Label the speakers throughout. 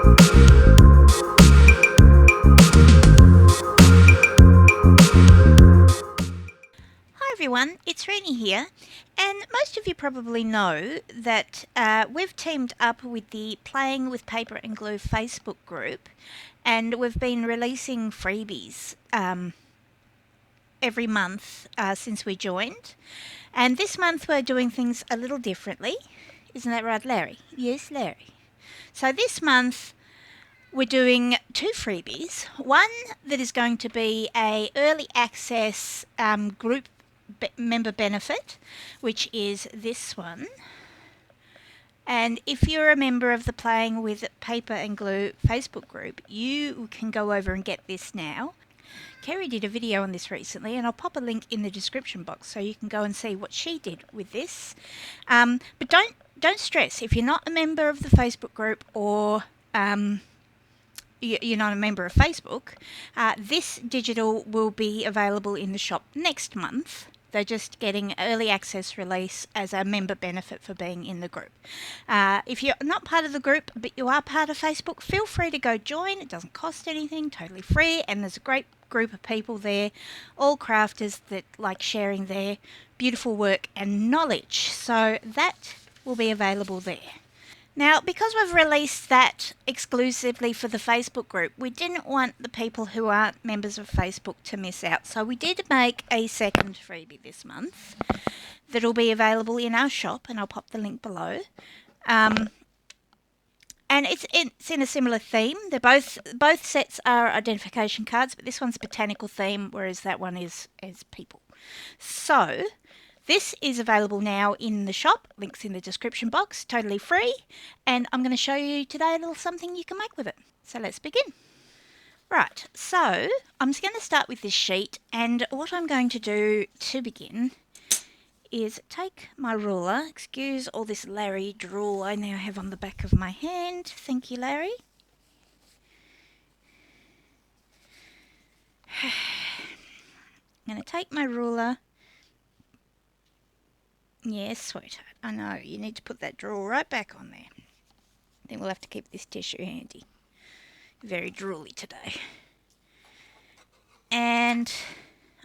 Speaker 1: Hi everyone, it's Renee here, and most of you probably know that we've teamed up with the Playing with Paper and Glue Facebook group, and we've been releasing freebies every month since we joined. And this month we're doing things a little differently. Isn't that right, Larry? Yes, Larry. So this month we're doing two freebies. One that is going to be a early access group member benefit, which is this one. And if you're a member of the Playing with Paper and Glue Facebook group, you can go over and get this now. Kerry did a video on this recently, and I'll pop a link in the description box so you can go and see what she did with this. But don't stress if you're not a member of the Facebook group, or you're not a member of Facebook. This digital will be available in the shop next month. They're just getting early access release as a member benefit for being in the group. If you're not part of the group, but you are part of Facebook, feel free to go join. It doesn't cost anything, totally free, and there's a great group of people there, all crafters that like sharing their beautiful work and knowledge. So that will be available there. Now, because we've released that exclusively for the Facebook group, we didn't want the people who aren't members of Facebook to miss out. So we did make a second freebie this month that'll be available in our shop, and I'll pop the link below. And it's in a similar theme. They're both sets are identification cards, but this one's botanical theme, whereas that one is people. So this is available now in the shop, links in the description box, totally free, and I'm going to show you today a little something you can make with it. So let's begin. Right, so I'm just going to start with this sheet, and what I'm going to do to begin is take my ruler. Excuse all this Larry drool I now have on the back of my hand. Thank you, Larry. I'm going to take my ruler. Yes, sweetheart, I know, you need to put that drawer right back on there. Then we'll have to keep this tissue handy. Very drooly today. And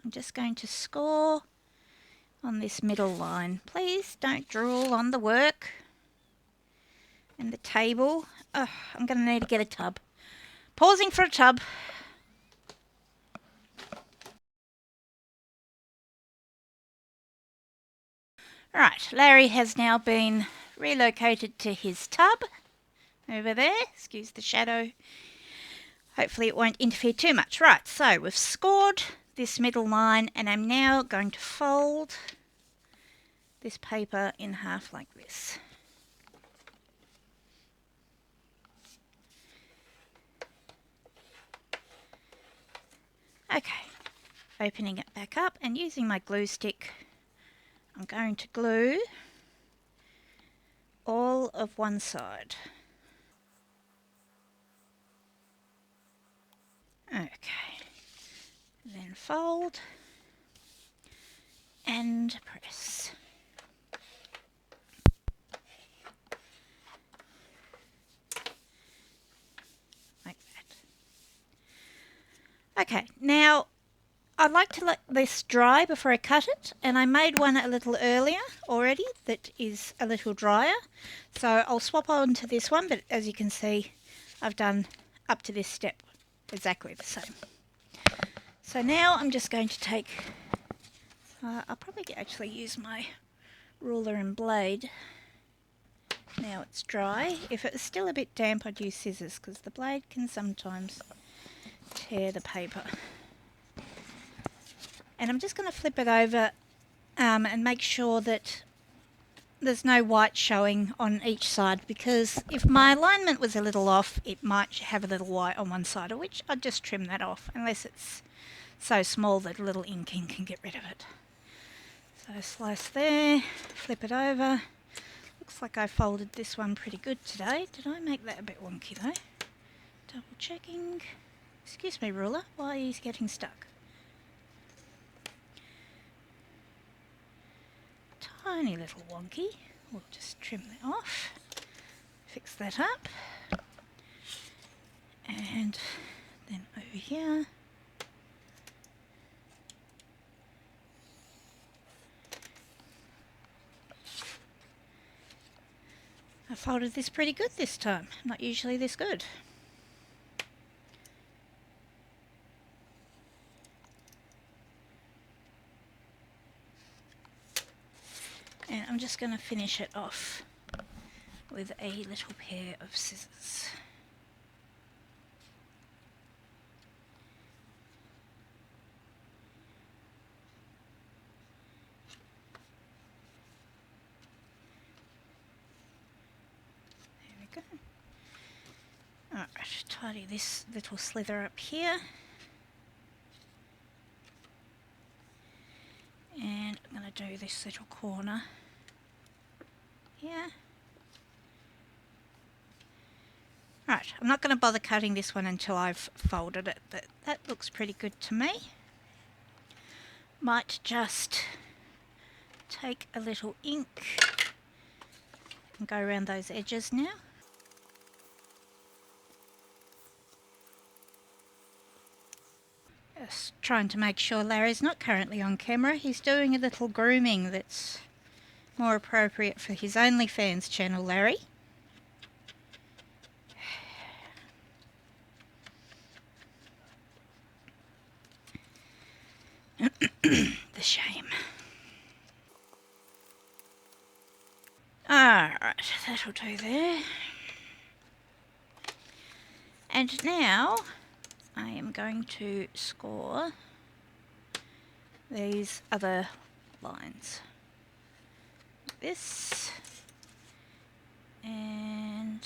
Speaker 1: I'm just going to score on this middle line. Please don't drool on the work and the table. Oh, I'm going to need to get a tub. Pausing for a tub. Right, Larry has now been relocated to his tub over there. Excuse the shadow. Hopefully it won't interfere too much. Right, so we've scored this middle line, and I'm now going to fold this paper in half like this. Okay, opening it back up and using my glue stick, I'm going to glue all of one side. Okay, then fold and press. Like that. Okay, now I'd like to let this dry before I cut it, and I made one a little earlier already that is a little drier. So I'll swap on to this one, but as you can see, I've done up to this step exactly the same. So now I'm just going to take, I'll probably actually use my ruler and blade. Now it's dry. If it was still a bit damp, I'd use scissors, because the blade can sometimes tear the paper. And I'm just going to flip it over and make sure that there's no white showing on each side, because if my alignment was a little off, it might have a little white on one side, of which I'd just trim that off, unless it's so small that a little inking can get rid of it. So slice there, flip it over. Looks like I folded this one pretty good today. Did I make that a bit wonky though? Double checking. Excuse me, ruler, why are you getting stuck? Tiny little wonky. We'll just trim that off. Fix that up. And then over here. I folded this pretty good this time, not usually this good. And I'm just going to finish it off with a little pair of scissors. There we go. Alright, tidy this little slither up here. And I'm going to do this little corner here. Right, I'm not going to bother cutting this one until I've folded it, but that looks pretty good to me. Might just take a little ink and go around those edges now. Just trying to make sure Larry's not currently on camera. He's doing a little grooming that's more appropriate for his OnlyFans channel, Larry. The shame. Alright, that'll do there. And now I am going to score these other lines. This and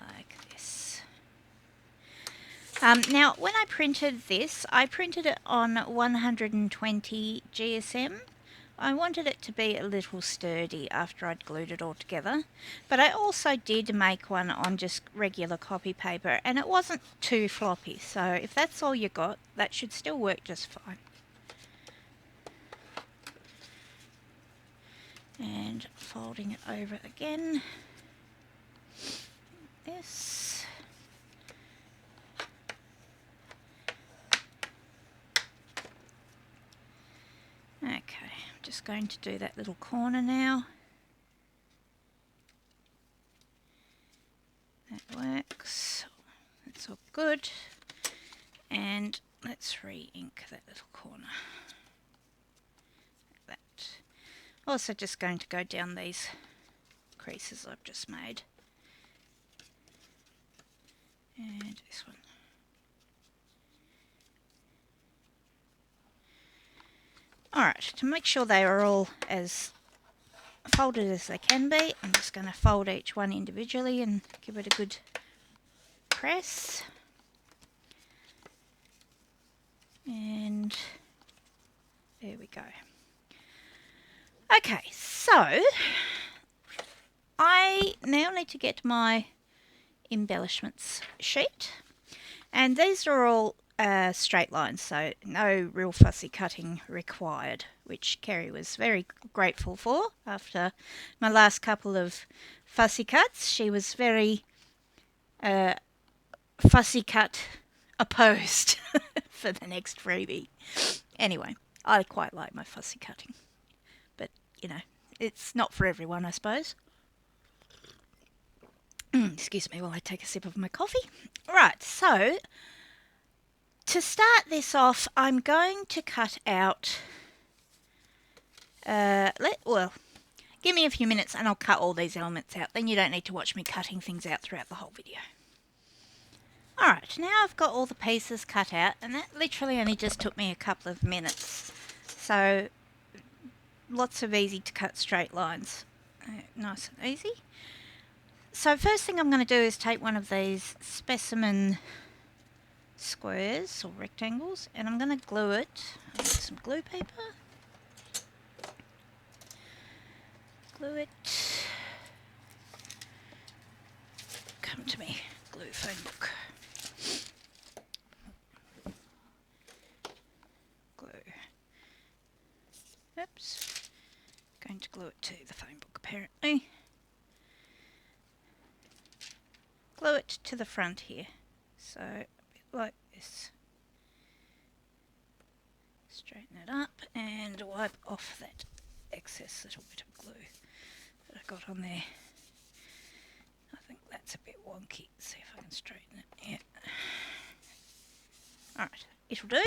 Speaker 1: like this. Now, when I printed this, I printed it on 120 GSM. I wanted it to be a little sturdy after I'd glued it all together, but I also did make one on just regular copy paper, and it wasn't too floppy, so if that's all you got, that should still work just fine. And folding it over again. This. Okay, I'm just going to do that little corner now. That works. That's all good. And let's re-ink that little corner. Like that. Also just going to go down these creases I've just made. And this one. Alright, to make sure they are all as folded as they can be, I'm just going to fold each one individually and give it a good press. And there we go. Okay, so I now need to get my embellishments sheet, and these are all straight lines, so no real fussy cutting required, which Kerry was very grateful for. After my last couple of fussy cuts, she was very fussy cut opposed for the next freebie. Anyway, I quite like my fussy cutting, but you know, it's not for everyone, I suppose. Excuse me while I take a sip of my coffee. Right, so to start this off, I'm going to cut out, give me a few minutes and I'll cut all these elements out. Then you don't need to watch me cutting things out throughout the whole video. Alright, now I've got all the pieces cut out, and that literally only just took me a couple of minutes. So, lots of easy to cut straight lines. Nice and easy. So first thing I'm going to do is take one of these specimen squares or rectangles, and I'm going to glue it with some glue paper. Glue it. Come to me, glue phone book. Glue. Oops. Going to glue it to the phone book apparently. to the front here. So a bit like this. Straighten it up and wipe off that excess little bit of glue that I got on there. I think that's a bit wonky. See if I can straighten it. Yeah. Alright, it'll do.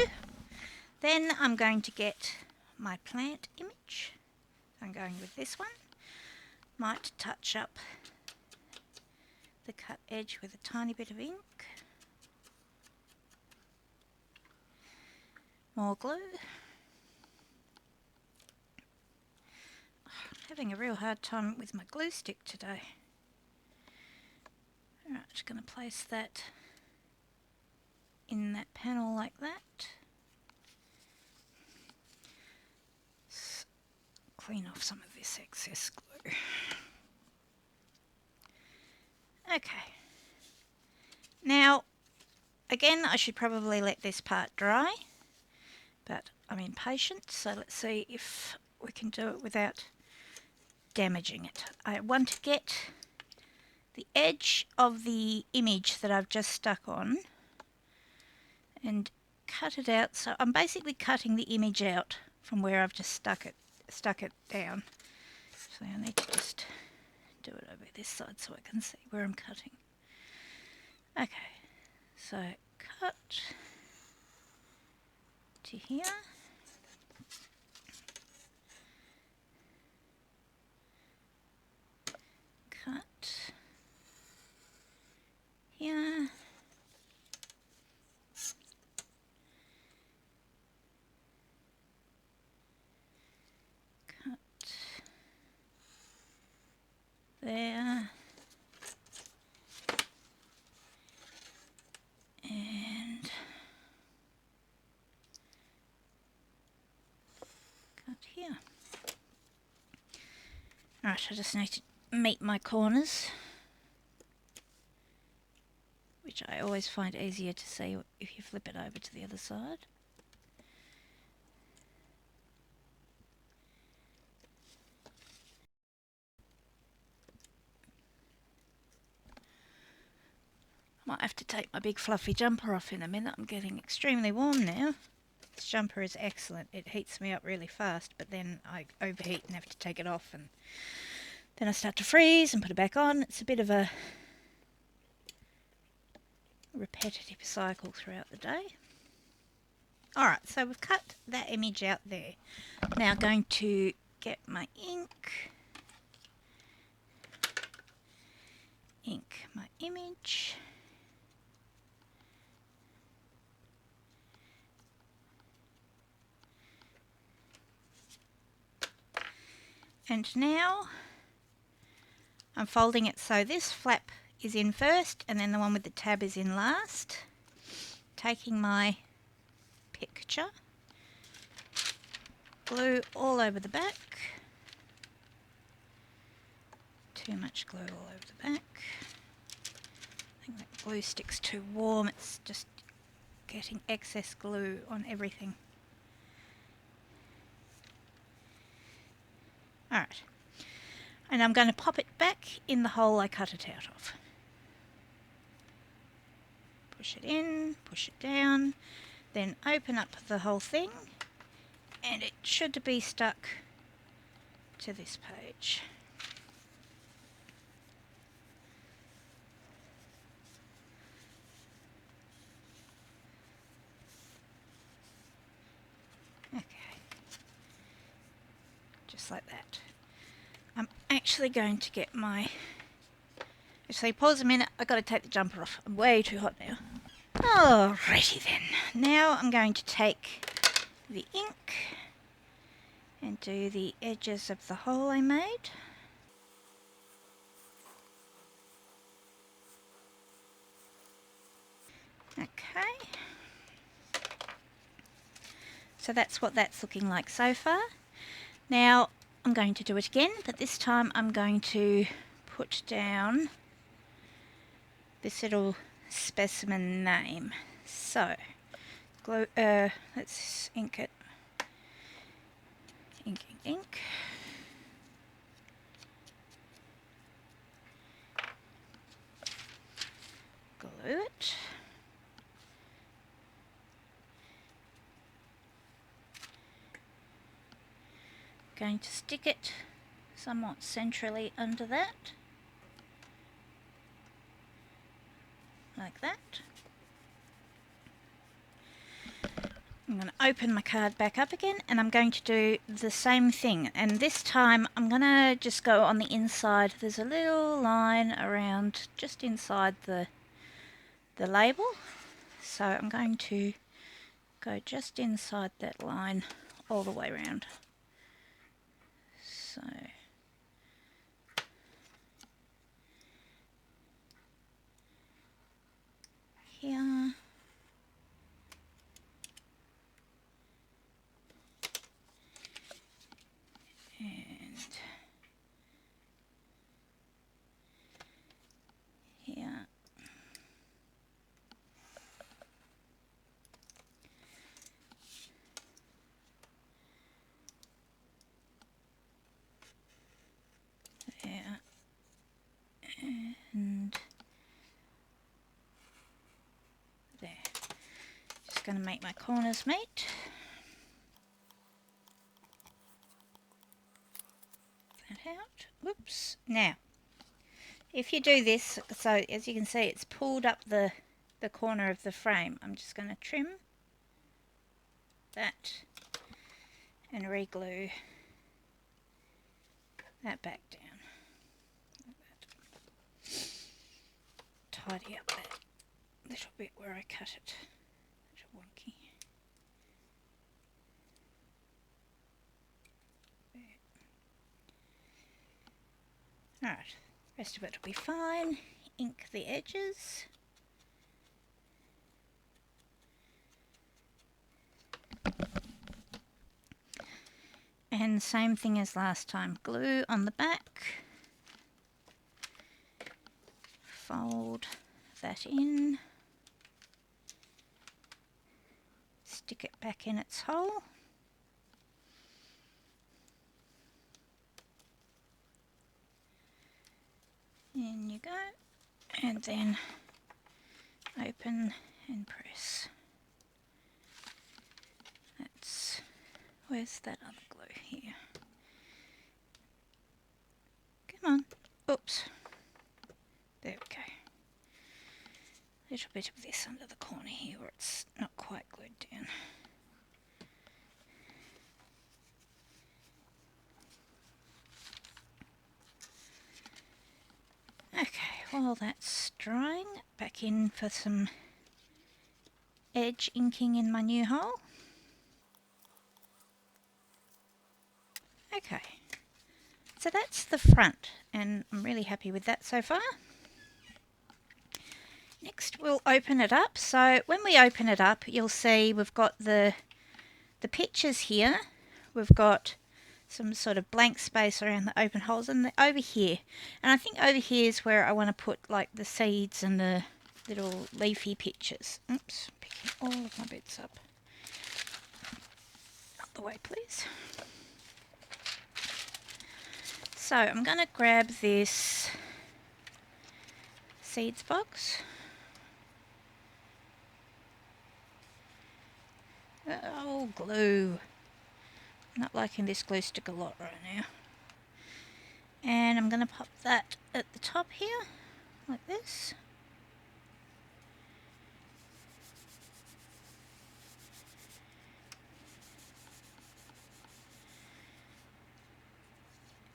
Speaker 1: Then I'm going to get my plant image. I'm going with this one. Might touch up the cut edge with a tiny bit of ink. More glue. I'm having a real hard time with my glue stick today. Alright, just going to place that in that panel like that. Clean off some of this excess glue. Okay. Now, again, I should probably let this part dry, but I'm impatient, so let's see if we can do it without damaging it. I want to get the edge of the image that I've just stuck on and cut it out. So I'm basically cutting the image out from where I've just stuck it down. So I need to just do it over this side so I can see where I'm cutting. Okay, so cut to here. Cut here. Cut there. And cut here. Alright, I just need to meet my corners, which I always find easier to see if you flip it over to the other side. I might have to take my big fluffy jumper off in a minute. I'm getting extremely warm now. This jumper is excellent. It heats me up really fast, but then I overheat and have to take it off, and then I start to freeze and put it back on. It's a bit of a repetitive cycle throughout the day. Alright, so we've cut that image out there. Now going to get my ink my image. And now I'm folding it so this flap is in first and then the one with the tab is in last. Taking my picture, glue all over the back. Too much glue all over the back. I think that glue stick's too warm. It's just getting excess glue on everything. Alright, and I'm going to pop it back in the hole I cut it out of. Push it in, push it down, then open up the whole thing, and it should be stuck to this page. Okay, just like that. I'm actually going to get my... Actually, pause a minute, I've got to take the jumper off. I'm way too hot now. Alrighty then. Now I'm going to take the ink and do the edges of the hole I made. Okay. So that's what that's looking like so far. Now I'm going to do it again, but this time I'm going to put down this little specimen name. So, glue, let's ink it. Ink, ink, ink. glue it. Going to stick it somewhat centrally under that, like that. I'm going to open my card back up again, and I'm going to do the same thing, and this time I'm going to just go on the inside. There's a little line around just inside the label, so I'm going to go just inside that line all the way around. So here, and here. There. And there. Just going to make my corners meet. That out. Whoops. Now, if you do this, so as you can see, it's pulled up the corner of the frame. I'm just going to trim that and re-glue that back down. Like that. Tidy up that little bit where I cut it. A little wonky. There. Alright, rest of it will be fine. Ink the edges. And same thing as last time, glue on the back, fold that in, stick it back in its hole, in you go, and then open and press. That's, where's that other glue? Here. Come on. Oops. There we go. A little bit of this under the corner here where it's not quite glued down. Okay, while that's drying, back in for some edge inking in my new hole. Okay, so that's the front, and I'm really happy with that so far. Next we'll open it up. So when we open it up, you'll see we've got the pictures here. We've got some sort of blank space around the open holes, and over here. And I think over here is where I want to put like the seeds and the little leafy pictures. Oops, picking all of my bits up. Out the way, please. So I'm going to grab this seeds box. Oh, glue. Not liking this glue stick a lot right now. And I'm going to pop that at the top here, like this.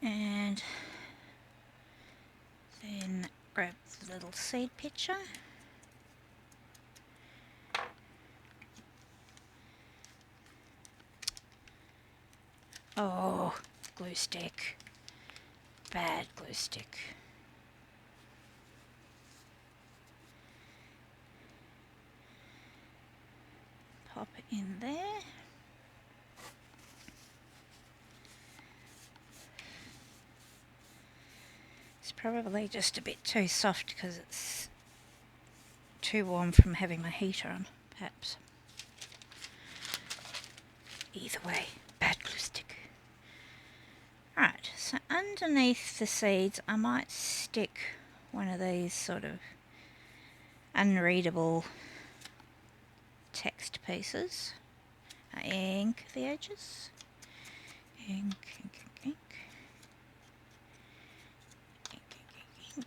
Speaker 1: And then grab the little seed picture. Oh, glue stick. Bad glue stick. Pop it in there. It's probably just a bit too soft because it's too warm from having my heater on, perhaps. Either way, bad glue stick. Right, so underneath the seeds I might stick one of these sort of unreadable text pieces. I ink the edges. Ink, ink, ink, ink. Ink, ink, ink, ink.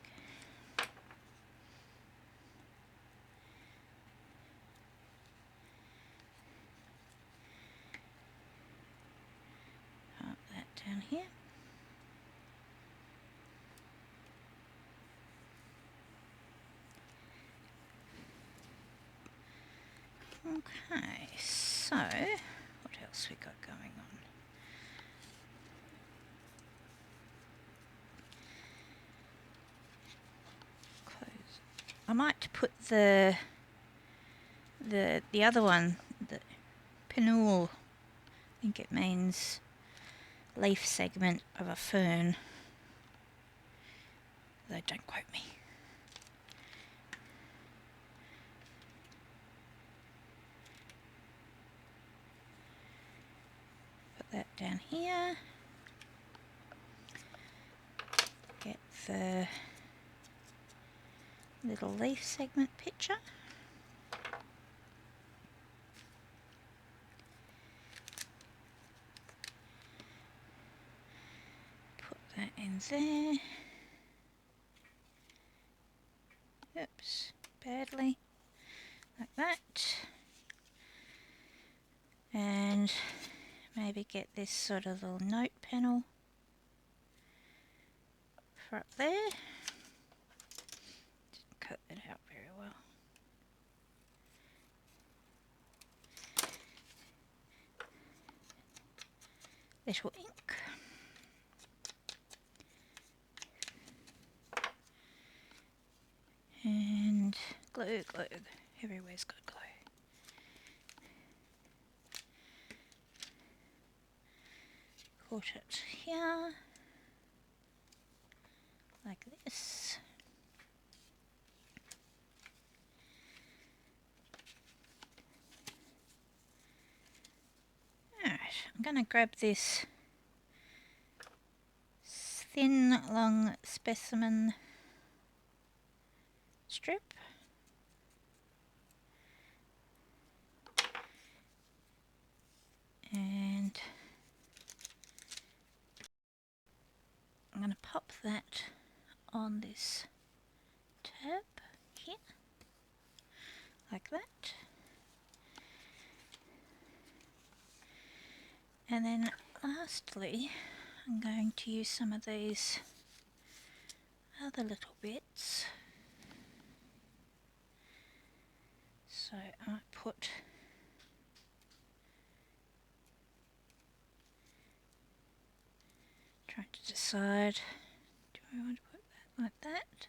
Speaker 1: Pop that down here. Okay, so what else we got going on? Close. I might put the other one, the pinule, I think it means leaf segment of a fern. Though don't quote me. Put that down here. Get the little leaf segment picture. Put that in there. Oops, badly. Like that. And maybe get this sort of little note panel for up there. Didn't cut it out very well. Little ink. And glue, glue. Everywhere's got glue. Put it here. Like this. Alright, I'm going to grab this thin, long specimen strip. And I'm going to pop that on this tab here, like that. And then lastly, I'm going to use some of these other little bits. So I might put trying to decide, do I want to put that like that?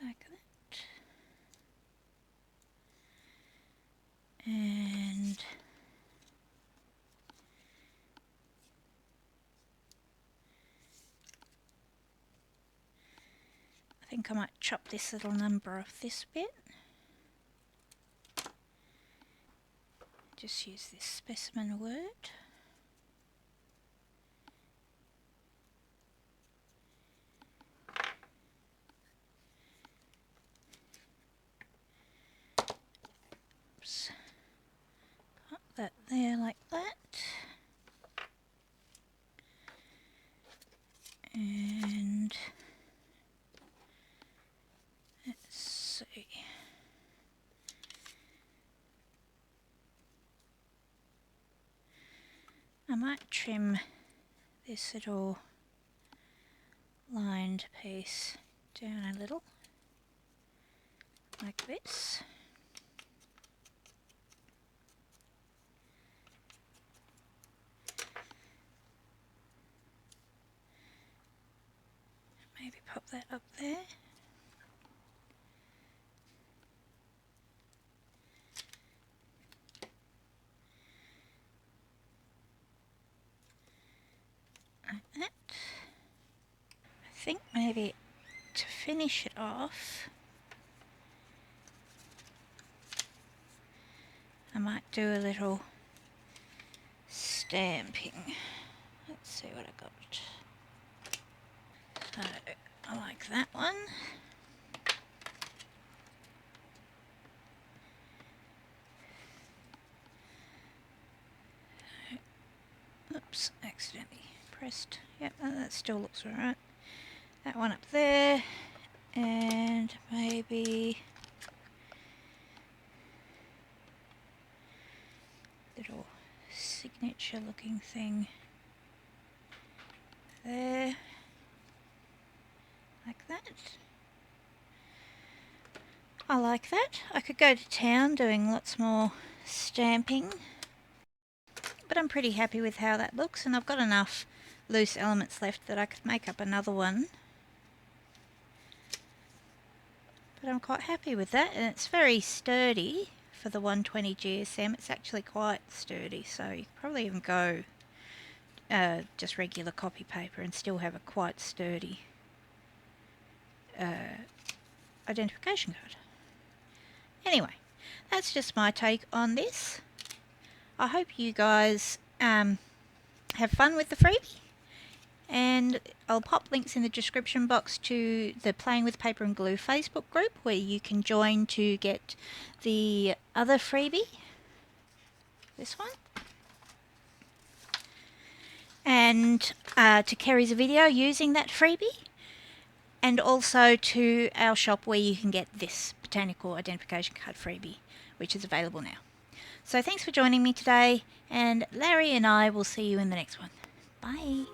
Speaker 1: Like that. And I think I might chop this little number off this bit. Just use this specimen word. Oops. Pop that there like that. And let's see. I might trim this little lined piece down a little, like this. Maybe pop that up there. Like that. I think maybe to finish it off, I might do a little stamping. Let's see what I got. So I like that one. Oops, accidentally pressed. Yep, that still looks alright. That one up there, and maybe little signature looking thing there, like that. I like that. I could go to town doing lots more stamping, but I'm pretty happy with how that looks, and I've got enough loose elements left that I could make up another one. But I'm quite happy with that, and it's very sturdy for the 120 GSM. It's actually quite sturdy, so you could probably even go just regular copy paper and still have a quite sturdy identification card. Anyway, that's just my take on this. I hope you guys have fun with the freebie, and I'll pop links in the description box to the Playing with Paper and Glue Facebook group, where you can join to get the other freebie, this one, and to Kerry's video using that freebie, and also to our shop where you can get this botanical identification card freebie, which is available now. So thanks for joining me today, and Larry and I will see you in the next one. Bye.